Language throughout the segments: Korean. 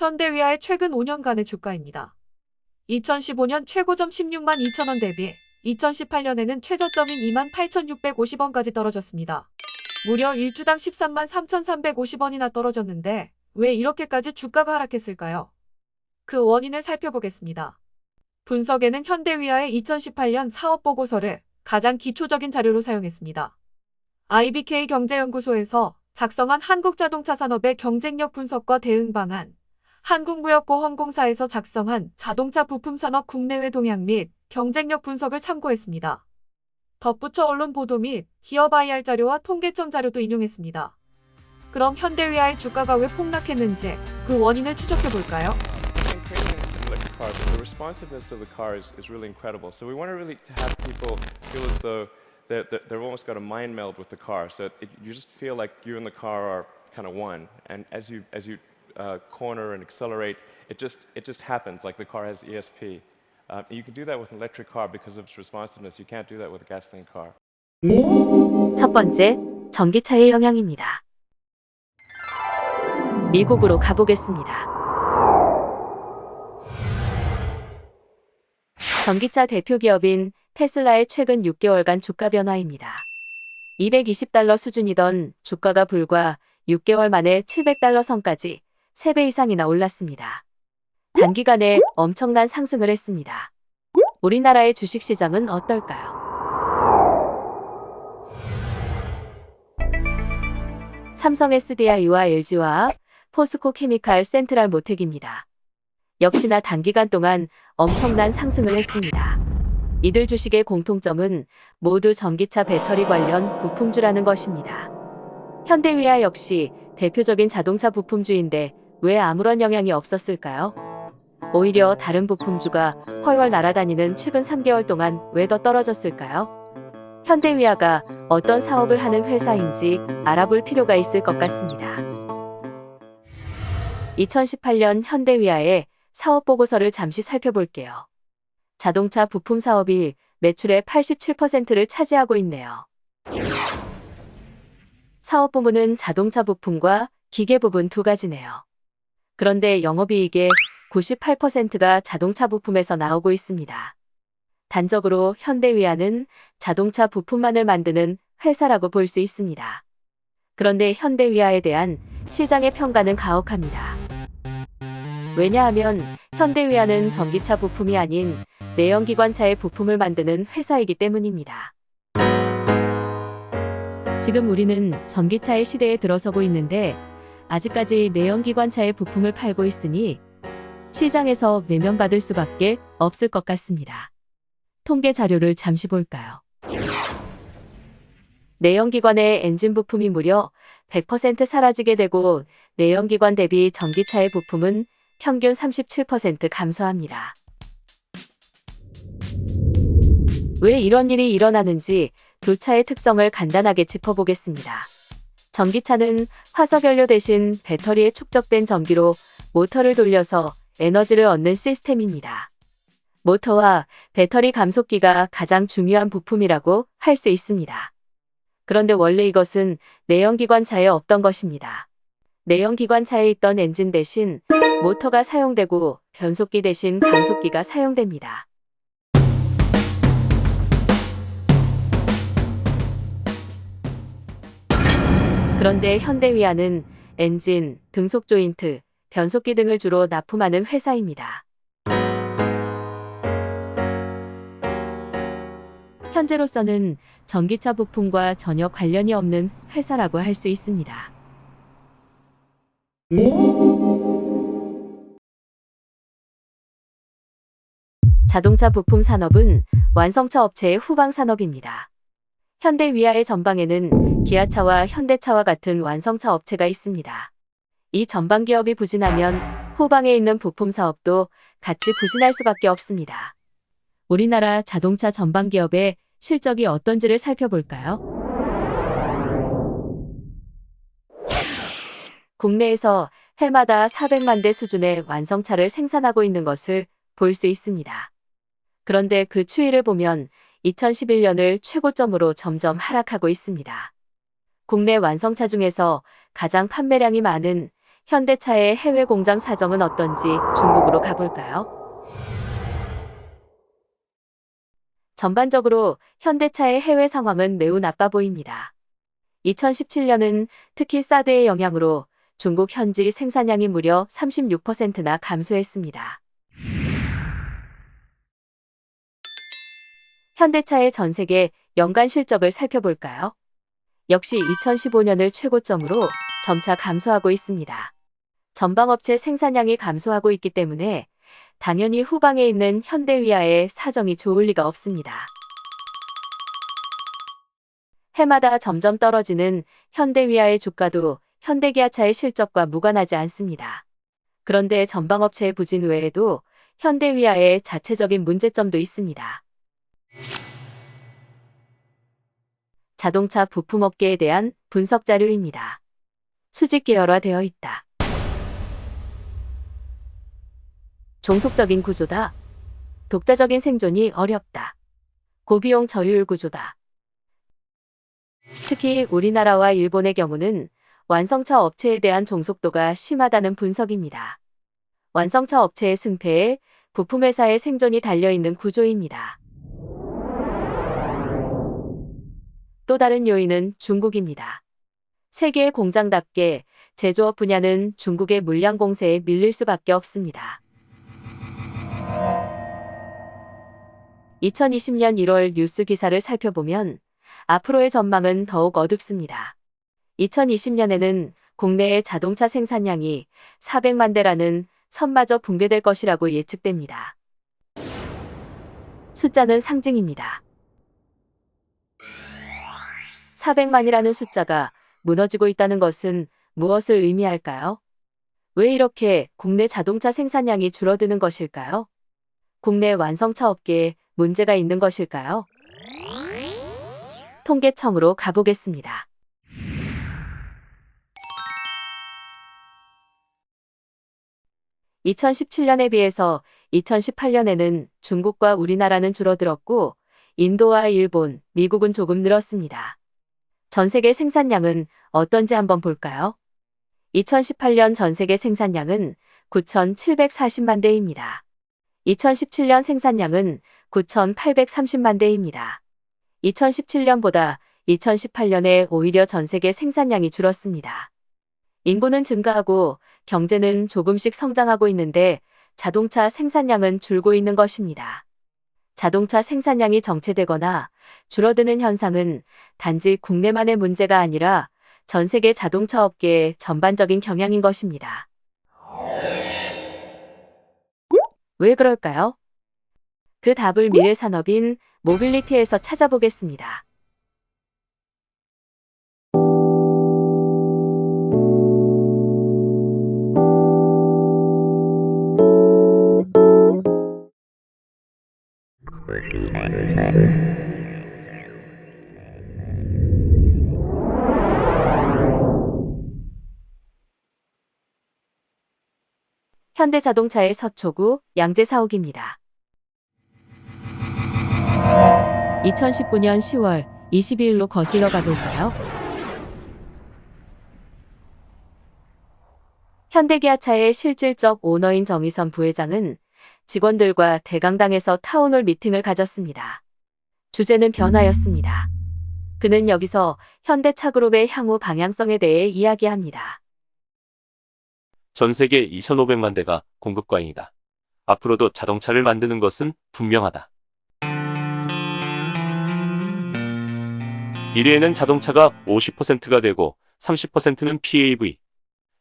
현대위아의 최근 5년간의 주가입니다. 2015년 최고점 16만 2천원 대비 2018년에는 최저점인 28,650원까지 떨어졌습니다. 무려 1주당 13만 3,350원이나 떨어졌는데 왜 이렇게까지 주가가 하락했을까요? 그 원인을 살펴보겠습니다. 분석에는 현대위아의 2018년 사업보고서를 가장 기초적인 자료로 사용했습니다. IBK 경제연구소에서 작성한 한국자동차 산업의 경쟁력 분석과 대응 방안, 한국무역보험공사에서 작성한 자동차 부품 산업 국내외 동향 및 경쟁력 분석을 참고했습니다. 덧붙여 언론 보도 및 기업 IR 자료와 통계청 자료도 인용했습니다. 그럼 현대위아의 주가가 왜 폭락했는지 그 원인을 추적해볼까요? Electric car, but the responsiveness of the car is really incredible. So we want to really have people feel as though they've almost got a mind meld with the car. So you just feel like you and the car are kind of one. And as you corner and accelerate, it just happens like the car has ESP. You can do that with an electric car because of its responsiveness. You can't do that with a gasoline car. 첫 번째, 전기차의 영향입니다. 미국으로 가보겠습니다. 전기차 대표 기업인 테슬라의 최근 6개월간 주가 변화입니다. 220달러 수준이던 주가가 불과 6개월 만에 700달러 선까지 3배 이상이나 올랐습니다. 단기간에 엄청난 상승을 했습니다. 우리나라의 주식시장은 어떨까요? 삼성 SDI와 LG화학, 포스코 케미칼, 센트럴 모텍입니다. 역시나 단기간 동안 엄청난 상승을 했습니다. 이들 주식의 공통점은 모두 전기차 배터리 관련 부품주라는 것입니다. 현대위아 역시 대표적인 자동차 부품주인데 왜 아무런 영향이 없었을까요? 오히려 다른 부품주가 훨훨 날아다니는 최근 3개월 동안 왜 더 떨어졌을까요? 현대위아가 어떤 사업을 하는 회사인지 알아볼 필요가 있을 것 같습니다. 2018년 현대위아의 사업보고서를 잠시 살펴볼게요. 자동차 부품 사업이 매출의 87%를 차지하고 있네요. 사업 부문은 자동차 부품과 기계 부분 두 가지네요. 그런데 영업이익의 98%가 자동차 부품에서 나오고 있습니다. 단적으로 현대위아는 자동차 부품만을 만드는 회사라고 볼 수 있습니다. 그런데 현대위아에 대한 시장의 평가는 가혹합니다. 왜냐하면 현대위아는 전기차 부품이 아닌 내연기관차의 부품을 만드는 회사이기 때문입니다. 지금 우리는 전기차의 시대에 들어서고 있는데 아직까지 내연기관차의 부품을 팔고 있으니 시장에서 외면받을 수밖에 없을 것 같습니다. 통계 자료를 잠시 볼까요? 내연기관의 엔진 부품이 무려 100% 사라지게 되고 내연기관 대비 전기차의 부품은 평균 37% 감소합니다. 왜 이런 일이 일어나는지 두 차의 특성을 간단하게 짚어보겠습니다. 전기차는 화석연료 대신 배터리에 축적된 전기로 모터를 돌려서 에너지를 얻는 시스템입니다. 모터와 배터리 감속기가 가장 중요한 부품이라고 할 수 있습니다. 그런데 원래 이것은 내연기관차에 없던 것입니다. 내연기관차에 있던 엔진 대신 모터가 사용되고 변속기 대신 감속기가 사용됩니다. 그런데 현대위아는 엔진, 등속 조인트, 변속기 등을 주로 납품하는 회사입니다. 현재로서는 전기차 부품과 전혀 관련이 없는 회사라고 할 수 있습니다. 자동차 부품 산업은 완성차 업체의 후방 산업입니다. 현대위아의 전방에는 기아차와 현대차와 같은 완성차 업체가 있습니다. 이 전방 기업이 부진하면 후방에 있는 부품 사업도 같이 부진할 수밖에 없습니다. 우리나라 자동차 전방 기업의 실적이 어떤지를 살펴볼까요? 국내에서 해마다 400만 대 수준의 완성차를 생산하고 있는 것을 볼 수 있습니다. 그런데 그 추이를 보면 2011년을 최고점으로 점점 하락하고 있습니다. 국내 완성차 중에서 가장 판매량이 많은 현대차의 해외 공장 사정은 어떤지 중국으로 가볼까요? 전반적으로 현대차의 해외 상황은 매우 나빠 보입니다. 2017년은 특히 사드의 영향으로 중국 현지 생산량이 무려 36%나 감소했습니다. 현대차의 전 세계 연간 실적을 살펴볼까요? 역시 2015년을 최고점으로 점차 감소하고 있습니다. 전방업체 생산량이 감소하고 있기 때문에 당연히 후방에 있는 현대위아의 사정이 좋을 리가 없습니다. 해마다 점점 떨어지는 현대위아의 주가도 현대기아차의 실적과 무관하지 않습니다. 그런데 전방업체의 부진 외에도 현대위아의 자체적인 문제점도 있습니다. 자동차 부품업계에 대한 분석 자료입니다. 수직 계열화되어 있다. 종속적인 구조다. 독자적인 생존이 어렵다. 고비용 저율 구조다. 특히 우리나라와 일본의 경우는 완성차 업체에 대한 종속도가 심하다는 분석입니다. 완성차 업체의 승패에 부품회사의 생존이 달려있는 구조입니다. 또 다른 요인은 중국입니다. 세계의 공장답게 제조업 분야는 중국의 물량 공세에 밀릴 수밖에 없습니다. 2020년 1월 뉴스 기사를 살펴보면 앞으로의 전망은 더욱 어둡습니다. 2020년에는 국내의 자동차 생산량이 400만 대라는 선마저 붕괴될 것이라고 예측됩니다. 숫자는 상징입니다. 400만이라는 숫자가 무너지고 있다는 것은 무엇을 의미할까요? 왜 이렇게 국내 자동차 생산량이 줄어드는 것일까요? 국내 완성차 업계에 문제가 있는 것일까요? 통계청으로 가보겠습니다. (2017년에) 비해서 2018년에는 중국과 우리나라는 줄어들었고 인도와 일본, 미국은 조금 늘었습니다. 전 세계 생산량은 어떤지 한번 볼까요? 2018년 전 세계 생산량은 9,740만 대입니다. 2017년 생산량은 9,830만 대입니다. 2017년보다 2018년에 오히려 전 세계 생산량이 줄었습니다. 인구는 증가하고 경제는 조금씩 성장하고 있는데 자동차 생산량은 줄고 있는 것입니다. 자동차 생산량이 정체되거나 줄어드는 현상은 단지 국내만의 문제가 아니라 전 세계 자동차 업계의 전반적인 경향인 것입니다. 왜 그럴까요? 그 답을 미래 산업인 모빌리티에서 찾아보겠습니다. 현대자동차의 서초구 양재 사옥입니다. 2019년 10월 22일로 거슬러 가볼까요? 현대기아차의 실질적 오너인 정의선 부회장은 직원들과 대강당에서 타운홀 미팅을 가졌습니다. 주제는 변화였습니다. 그는 여기서 현대차그룹의 향후 방향성에 대해 이야기합니다. 전 세계 2,500만 대가 공급 과잉이다. 앞으로도 자동차를 만드는 것은 분명하다. 1위에는 자동차가 50%가 되고 30%는 PAV,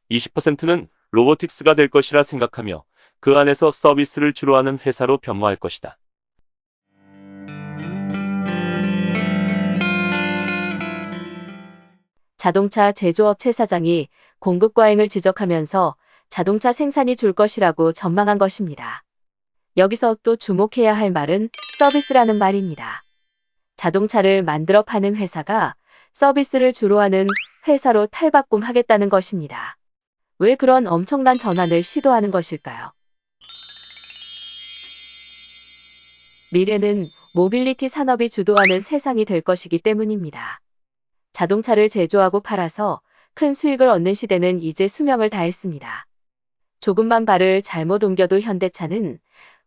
20%는 로보틱스가 될 것이라 생각하며 그 안에서 서비스를 주로 하는 회사로 변모할 것이다. 자동차 제조업체 사장이 공급 과잉을 지적하면서 자동차 생산이 줄 것이라고 전망한 것입니다. 여기서 또 주목해야 할 말은 서비스라는 말입니다. 자동차를 만들어 파는 회사가 서비스를 주로 하는 회사로 탈바꿈하겠다는 것입니다. 왜 그런 엄청난 전환을 시도하는 것일까요? 미래는 모빌리티 산업이 주도하는 세상이 될 것이기 때문입니다. 자동차를 제조하고 팔아서 큰 수익을 얻는 시대는 이제 수명을 다했습니다. 조금만 발을 잘못 옮겨도 현대차는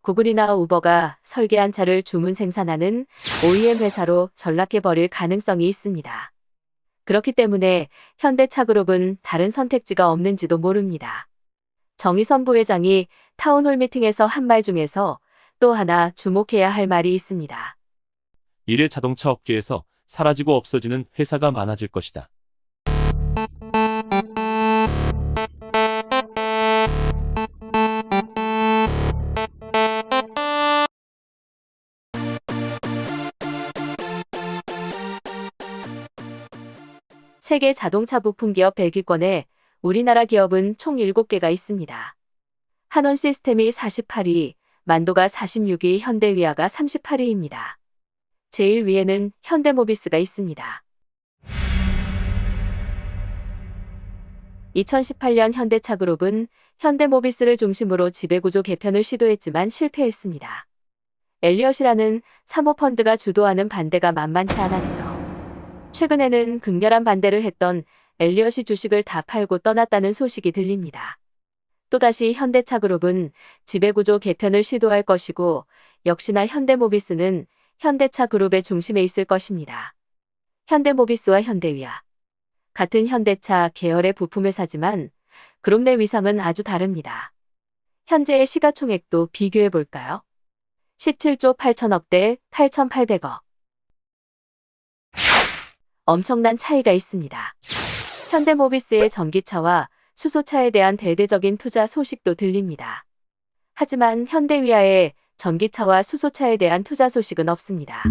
구글이나 우버가 설계한 차를 주문 생산하는 OEM 회사로 전락해버릴 가능성이 있습니다. 그렇기 때문에 현대차그룹은 다른 선택지가 없는지도 모릅니다. 정의선 부회장이 타운홀 미팅에서 한 말 중에서 또 하나 주목해야 할 말이 있습니다. 미래 자동차 업계에서 사라지고 없어지는 회사가 많아질 것이다. 세계 자동차 부품 기업 100위권에 우리나라 기업은 총 7개가 있습니다. 한원 시스템이 48위, 만도가 46위, 현대위아가 38위입니다. 제일 위에는 현대모비스가 있습니다. 2018년 현대차그룹은 현대모비스를 중심으로 지배구조 개편을 시도했지만 실패했습니다. 엘리엇이라는 사모펀드가 주도하는 반대가 만만치 않았죠. 최근에는 극렬한 반대를 했던 엘리엇이 주식을 다 팔고 떠났다는 소식이 들립니다. 또다시 현대차그룹은 지배구조 개편을 시도할 것이고 역시나 현대모비스는 현대차그룹의 중심에 있을 것입니다. 현대모비스와 현대위아. 같은 현대차 계열의 부품회사지만 그룹 내 위상은 아주 다릅니다. 현재의 시가총액도 비교해 볼까요? 17조 8천억 대 8,800억. 엄청난 차이가 있습니다. 현대모비스의 전기차와 수소차에 대한 대대적인 투자 소식도 들립니다. 하지만 현대위아의 전기차와 수소차에 대한 투자 소식은 없습니다.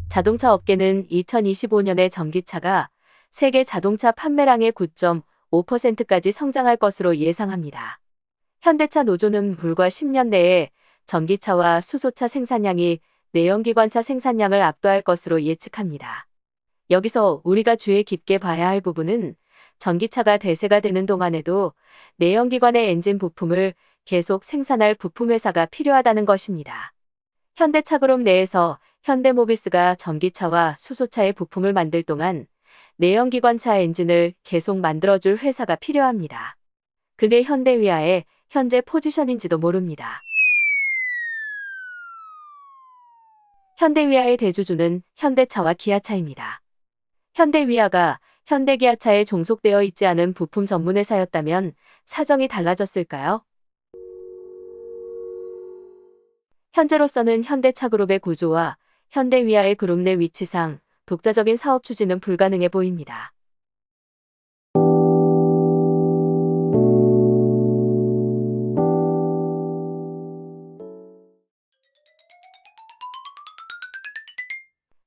자동차 업계는 2025년에 전기차가 세계 자동차 판매량의 9.5%까지 성장할 것으로 예상합니다. 현대차 노조는 불과 10년 내에 전기차와 수소차 생산량이 내연기관차 생산량을 압도할 것으로 예측합니다. 여기서 우리가 주의 깊게 봐야 할 부분은 전기차가 대세가 되는 동안에도 내연기관의 엔진 부품을 계속 생산할 부품회사가 필요하다는 것입니다. 현대차그룹 내에서 현대모비스가 전기차와 수소차의 부품을 만들 동안 내연기관차 엔진을 계속 만들어줄 회사가 필요합니다. 그게 현대위아의 현재 포지션인지도 모릅니다. 현대위아의 대주주는 현대차와 기아차입니다. 현대위아가 현대기아차에 종속되어 있지 않은 부품 전문회사였다면 사정이 달라졌을까요? 현재로서는 현대차그룹의 구조와 현대위아의 그룹 내 위치상 독자적인 사업 추진은 불가능해 보입니다.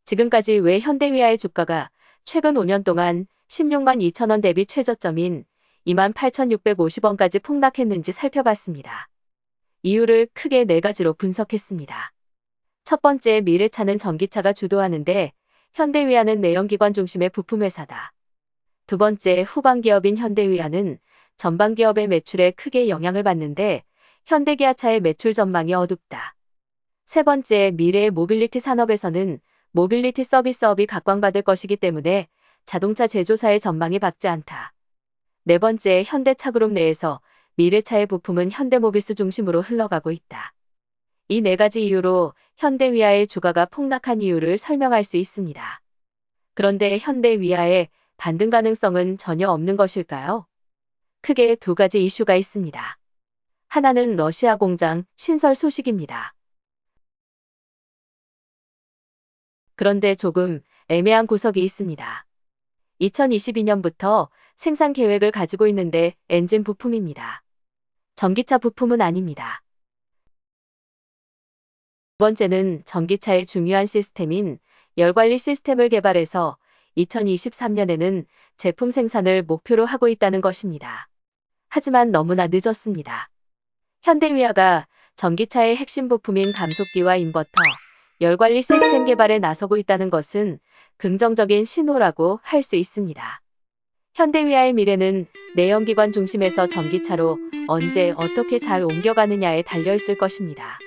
지금까지 왜 현대위아의 주가가 최근 5년 동안 16만 2천원 대비 최저점인 28,650원까지 폭락했는지 살펴봤습니다. 이유를 크게 4가지로 분석했습니다. 첫 번째, 미래차는 전기차가 주도하는데 현대위아는 내연기관 중심의 부품회사다. 두 번째, 후방기업인 현대위아는 전방기업의 매출에 크게 영향을 받는데 현대기아차의 매출 전망이 어둡다. 세 번째, 미래의 모빌리티 산업에서는 모빌리티 서비스업이 각광받을 것이기 때문에 자동차 제조사의 전망이 밝지 않다. 네 번째, 현대차그룹 내에서 미래차의 부품은 현대모비스 중심으로 흘러가고 있다. 이 4가지 이유로 현대위아의 주가가 폭락한 이유를 설명할 수 있습니다. 그런데 현대위아의 반등 가능성은 전혀 없는 것일까요? 크게 2가지 이슈가 있습니다. 하나는 러시아 공장 신설 소식입니다. 그런데 조금 애매한 구석이 있습니다. 2022년부터 생산 계획을 가지고 있는데 엔진 부품입니다. 전기차 부품은 아닙니다. 두 번째는 전기차의 중요한 시스템인 열관리 시스템을 개발해서 2023년에는 제품 생산을 목표로 하고 있다는 것입니다. 하지만 너무나 늦었습니다. 현대위아가 전기차의 핵심 부품인 감속기와 인버터, 열관리 시스템 개발에 나서고 있다는 것은 긍정적인 신호라고 할 수 있습니다. 현대위아의 미래는 내연기관 중심에서 전기차로 언제 어떻게 잘 옮겨가느냐에 달려 있을 것입니다.